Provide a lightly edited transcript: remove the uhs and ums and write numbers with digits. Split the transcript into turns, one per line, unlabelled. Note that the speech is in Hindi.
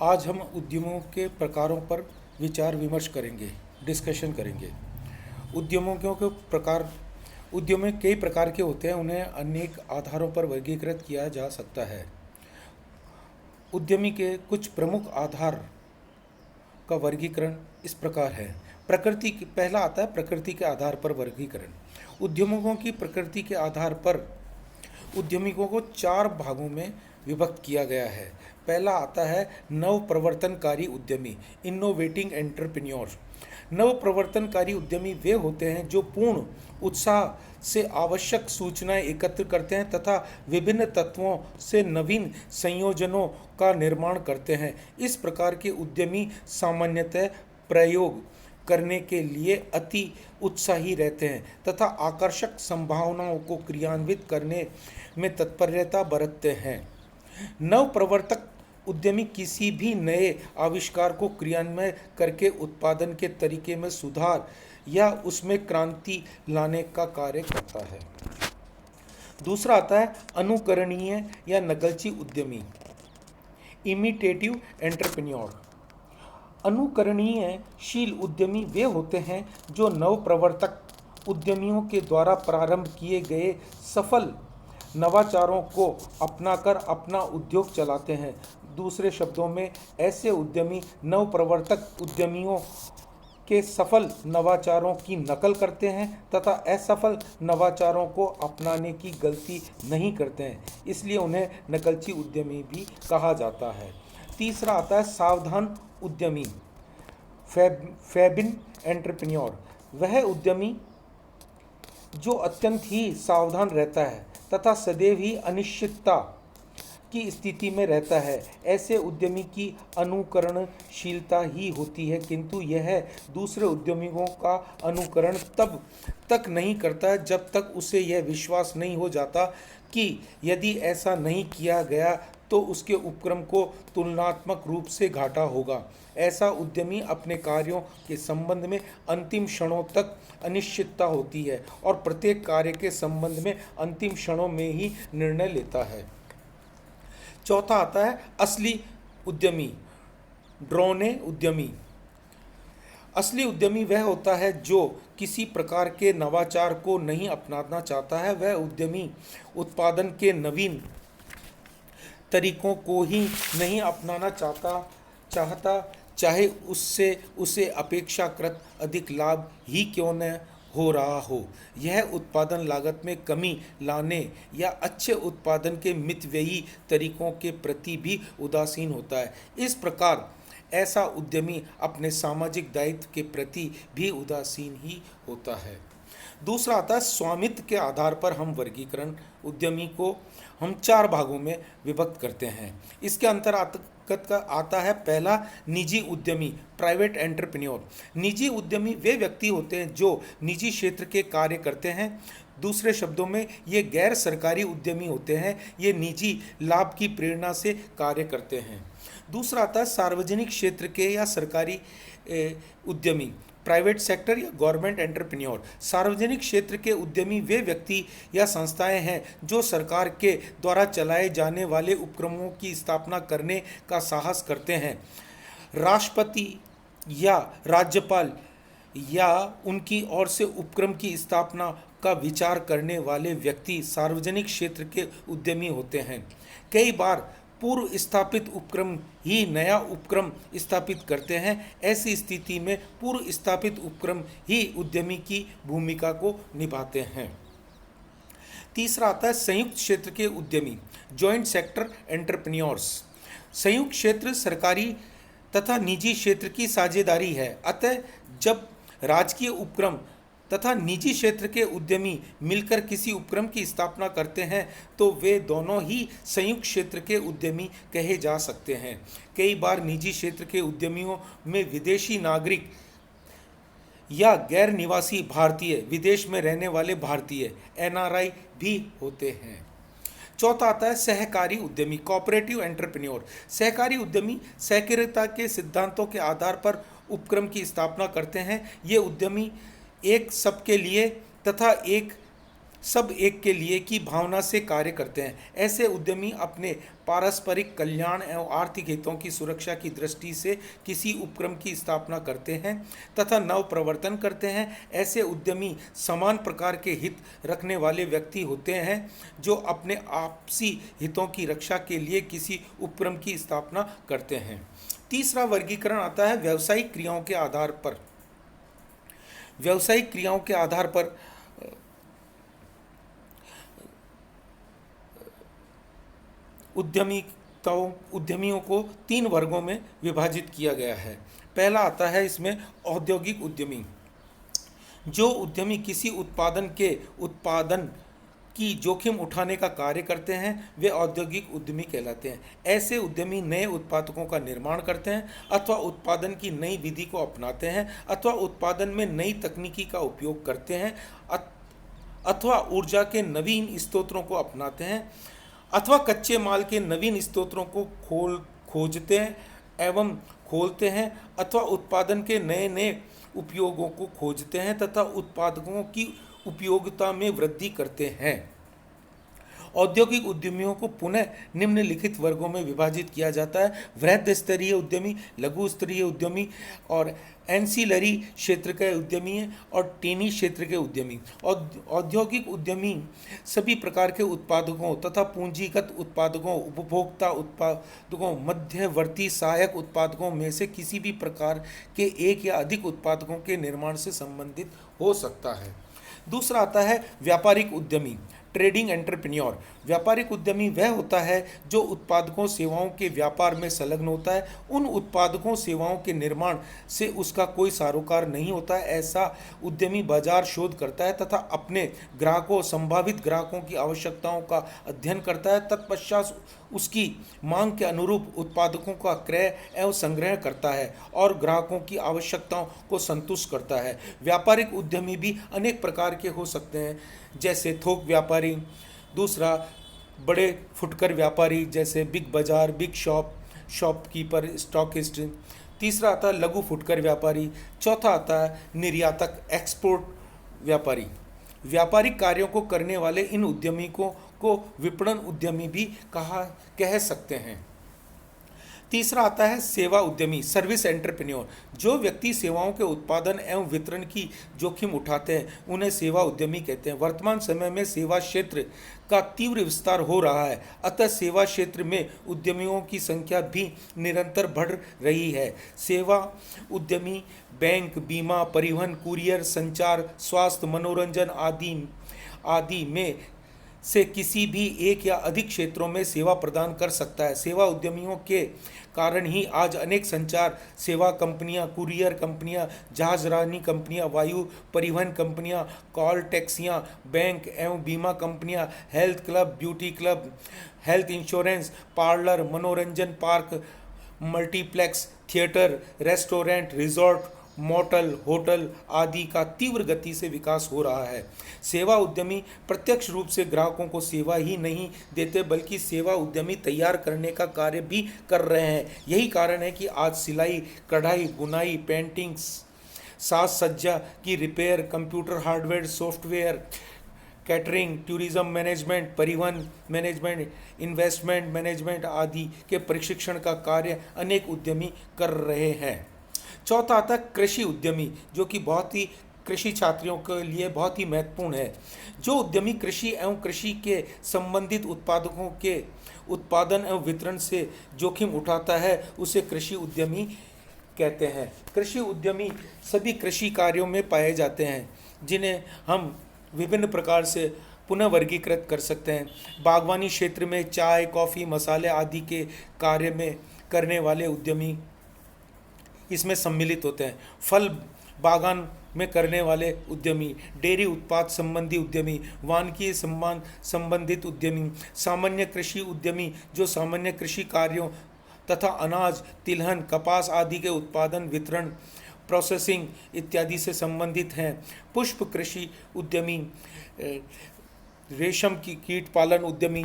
आज हम उद्यमों के प्रकारों पर विचार विमर्श करेंगे, डिस्कशन करेंगे। उद्यमों के प्रकार उद्यम कई प्रकार के होते हैं, उन्हें अनेक आधारों पर वर्गीकृत किया जा सकता है। उद्यमी के कुछ प्रमुख आधार का वर्गीकरण इस प्रकार है। पहला आता है प्रकृति के आधार पर वर्गीकरण। उद्यमों की प्रकृति के आधार पर उद्यमियों को चार भागों में विभक्त किया गया है। पहला आता है नव प्रवर्तनकारी उद्यमी, इनोवेटिंग एंटरप्रेन्योर। नव प्रवर्तनकारी उद्यमी वे होते हैं जो पूर्ण उत्साह से आवश्यक सूचनाएं एकत्र करते हैं तथा विभिन्न तत्वों से नवीन संयोजनों का निर्माण करते हैं। इस प्रकार के उद्यमी सामान्यतः प्रयोग करने के लिए अति उत्साही रहते हैं तथा आकर्षक संभावनाओं को क्रियान्वित करने में तत्परता बरतते हैं। नव प्रवर्तक उद्यमी किसी भी नए आविष्कार को क्रियान्वयन करके उत्पादन के तरीके में सुधार या उसमें क्रांति लाने का कार्य करता है। दूसरा आता है अनुकरणीय या नकलची उद्यमी, इमिटेटिव एंटरप्रेन्योर। अनुकरणीयशील उद्यमी वे होते हैं जो नव प्रवर्तक उद्यमियों के द्वारा प्रारंभ किए गए सफल नवाचारों को अपनाकर अपना उद्योग चलाते हैं। दूसरे शब्दों में ऐसे उद्यमी नव प्रवर्तक उद्यमियों के सफल नवाचारों की नकल करते हैं तथा असफल नवाचारों को अपनाने की गलती नहीं करते हैं, इसलिए उन्हें नकलची उद्यमी भी कहा जाता है। तीसरा आता है सावधान उद्यमी, फैबिन एंटरप्रेन्योर। वह उद्यमी जो अत्यंत ही सावधान रहता है तथा सदैव ही अनिश्चितता की स्थिति में रहता है। ऐसे उद्यमी की अनुकरणशीलता ही होती है, किंतु यह दूसरे उद्यमियों का अनुकरण तब तक नहीं करता जब तक उसे यह विश्वास नहीं हो जाता कि यदि ऐसा नहीं किया गया तो उसके उपक्रम को तुलनात्मक रूप से घाटा होगा। ऐसा उद्यमी अपने कार्यों के संबंध में अंतिम क्षणों तक अनिश्चितता होती है और प्रत्येक कार्य के संबंध में अंतिम क्षणों में ही निर्णय लेता है। चौथा आता है असली उद्यमी, ड्रोने उद्यमी। असली उद्यमी वह होता है जो किसी प्रकार के नवाचार को नहीं अपनाना चाहता है। वह उद्यमी उत्पादन के नवीन तरीकों को ही नहीं अपनाना चाहता, चाहे उससे उसे अपेक्षाकृत अधिक लाभ ही क्यों न हो रहा हो। यह उत्पादन लागत में कमी लाने या अच्छे उत्पादन के मितव्ययी तरीकों के प्रति भी उदासीन होता है। इस प्रकार ऐसा उद्यमी अपने सामाजिक दायित्व के प्रति भी उदासीन ही होता है। दूसरा आता है स्वामित्व के आधार पर हम वर्गीकरण उद्यमी को हम चार भागों में विभक्त करते हैं। इसके अंतर्गत का आता है पहला निजी उद्यमी, प्राइवेट एंटरप्रेन्योर। निजी उद्यमी वे व्यक्ति होते हैं जो निजी क्षेत्र के कार्य करते हैं। दूसरे शब्दों में ये गैर सरकारी उद्यमी होते हैं, ये निजी लाभ की प्रेरणा से कार्य करते हैं। दूसरा आता है सार्वजनिक क्षेत्र के या सरकारी उद्यमी, प्राइवेट सेक्टर या गवर्नमेंट एंटरप्रेन्योर। सार्वजनिक क्षेत्र के उद्यमी वे व्यक्ति या संस्थाएं हैं जो सरकार के द्वारा चलाए जाने वाले उपक्रमों की स्थापना करने का साहस करते हैं। राष्ट्रपति या राज्यपाल या उनकी ओर से उपक्रम की स्थापना का विचार करने वाले व्यक्ति सार्वजनिक क्षेत्र के उद्यमी होते हैं। कई बार पूर्व स्थापित उपक्रम ही नया उपक्रम स्थापित करते हैं। ऐसी स्थिति में पूर्व स्थापित उपक्रम ही उद्यमी की भूमिका को निभाते हैं। तीसरा आता है संयुक्त क्षेत्र के उद्यमी, जॉइंट सेक्टर एंटरप्रेन्योर्स। संयुक्त क्षेत्र सरकारी तथा निजी क्षेत्र की साझेदारी है, अतः जब राजकीय उपक्रम तथा निजी क्षेत्र के उद्यमी मिलकर किसी उपक्रम की स्थापना करते हैं तो वे दोनों ही संयुक्त क्षेत्र के उद्यमी कहे जा सकते हैं। कई बार निजी क्षेत्र के उद्यमियों में विदेशी नागरिक या गैर निवासी भारतीय, विदेश में रहने वाले भारतीय एनआरआई भी होते हैं। चौथा आता है सहकारी उद्यमी, कोऑपरेटिव एंटरप्रेन्योर। सहकारी उद्यमी सहकारिता के सिद्धांतों के आधार पर उपक्रम की स्थापना करते हैं। ये उद्यमी एक सबके लिए तथा एक सब एक के लिए की भावना से कार्य करते हैं। ऐसे उद्यमी अपने पारस्परिक कल्याण एवं आर्थिक हितों की सुरक्षा की दृष्टि से किसी उपक्रम की स्थापना करते हैं तथा नव प्रवर्तन करते हैं। ऐसे उद्यमी समान प्रकार के हित रखने वाले व्यक्ति होते हैं जो अपने आपसी हितों की रक्षा के लिए किसी उपक्रम की स्थापना करते हैं। तीसरा वर्गीकरण आता है व्यावसायिक क्रियाओं के आधार पर। व्यावसायिक क्रियाओं के आधार पर उद्यमियों को 3 वर्गों में विभाजित किया गया है। पहला आता है इसमें औद्योगिक उद्यमी। जो उद्यमी किसी उत्पादन की जोखिम उठाने का कार्य करते हैं वे औद्योगिक उद्यमी कहलाते हैं। ऐसे उद्यमी नए उत्पादों का निर्माण करते हैं अथवा उत्पादन की नई विधि को अपनाते हैं अथवा उत्पादन में नई तकनीकी का उपयोग करते हैं अथवा ऊर्जा के नवीन स्रोतों को अपनाते हैं अथवा कच्चे माल के नवीन स्रोतों को खोजते हैं एवं खोलते हैं अथवा उत्पादन के नए नए उपयोगों को खोजते हैं तथा उत्पादों की उपयोगिता में वृद्धि करते हैं। औद्योगिक उद्यमियों को पुनः निम्नलिखित वर्गों में विभाजित किया जाता है: वृहद स्तरीय उद्यमी, लघु स्तरीय उद्यमी और एंसिलरी क्षेत्र के उद्यमी और टेनी क्षेत्र के उद्यमी। औद्योगिक उद्यमी सभी प्रकार के उत्पादकों तथा पूंजीगत उत्पादकों, उपभोक्ता उत्पादकों, मध्यवर्ती सहायक उत्पादकों में से किसी भी प्रकार के एक या अधिक उत्पादकों के निर्माण से संबंधित हो सकता है। दूसरा आता है व्यापारिक उद्यमी, ट्रेडिंग एंटरप्रेन्योर। व्यापारिक उद्यमी वह होता है जो उत्पादकों सेवाओं के व्यापार में संलग्न होता है। उन उत्पादकों सेवाओं के निर्माण से उसका कोई सरोकार नहीं होता है। ऐसा उद्यमी बाजार शोध करता है तथा अपने ग्राहकों, संभावित ग्राहकों की आवश्यकताओं का अध्ययन करता है। तत्पश्चात उसकी मांग के अनुरूप उत्पादकों का क्रय एवं संग्रह करता है और ग्राहकों की आवश्यकताओं को संतुष्ट करता है। व्यापारिक उद्यमी भी अनेक प्रकार के हो सकते हैं, जैसे थोक व्यापारी। दूसरा बड़े फुटकर व्यापारी जैसे बिग बाजार, बिग शॉपकीपर, स्टॉकिस्ट। तीसरा आता है लघु फुटकर व्यापारी। चौथा आता है निर्यातक, एक्सपोर्ट व्यापारी। व्यापारिक कार्यों को करने वाले इन उद्यमी को विपणन उद्यमी भी कह सकते हैं। तीसरा आता है सेवा उद्यमी, सर्विस एंटरप्रेन्योर। जो व्यक्ति सेवाओं के उत्पादन एवं वितरण की जोखिम उठाते हैं उन्हें सेवा उद्यमी कहते हैं। वर्तमान समय में सेवा क्षेत्र का तीव्र विस्तार हो रहा है, अतः सेवा क्षेत्र में उद्यमियों की संख्या भी निरंतर बढ़ रही है। सेवा उद्यमी बैंक, बीमा, परिवहन, कुरियर, संचार, स्वास्थ्य, मनोरंजन आदि में से किसी भी एक या अधिक क्षेत्रों में सेवा प्रदान कर सकता है। सेवा उद्यमियों के कारण ही आज अनेक संचार सेवा कंपनियां, कुरियर कंपनियां, जहाजरानी कंपनियां, वायु परिवहन कंपनियां, कॉल टैक्सियां, बैंक एवं बीमा कंपनियां, health club, beauty club, health insurance, parlour, मनोरंजन park, multiplex, theatre, restaurant, resort, motel, hotel आदि का तीव्र गति से विकास हो रहा है। सेवा उद्यमी प्रत्यक्ष रूप से ग्राहकों को सेवा ही नहीं देते बल्कि सेवा उद्यमी तैयार करने का कार्य भी कर रहे हैं। यही कारण है कि आज सिलाई, कढ़ाई, बुनाई, पेंटिंग, साज सज्जा की repair, computer hardware, software, catering, tourism management, परिवहन मैनेजमेंट, इन्वेस्टमेंट मैनेजमेंट आदि के प्रशिक्षण का कार्य अनेक उद्यमी कर रहे हैं। चौथा आता है कृषि उद्यमी, जो कि बहुत ही कृषि छात्रों के लिए बहुत ही महत्वपूर्ण है। जो उद्यमी कृषि एवं कृषि के संबंधित उत्पादकों के उत्पादन एवं वितरण से जोखिम उठाता है उसे कृषि उद्यमी कहते हैं। कृषि उद्यमी सभी कृषि कार्यों में पाए जाते हैं, जिन्हें हम विभिन्न प्रकार से पुनः वर्गीकृत कर सकते हैं। बागवानी क्षेत्र में चाय, कॉफ़ी, मसाले आदि के कार्य में करने वाले उद्यमी इसमें सम्मिलित होते हैं। फल बागान में करने वाले उद्यमी, डेयरी उत्पाद संबंधी उद्यमी, वानिकी संबंधित उद्यमी, सामान्य कृषि उद्यमी जो सामान्य कृषि कार्यों तथा अनाज, तिलहन, कपास आदि के उत्पादन, वितरण, प्रोसेसिंग इत्यादि से संबंधित हैं। पुष्प कृषि उद्यमी, रेशम की कीट पालन उद्यमी,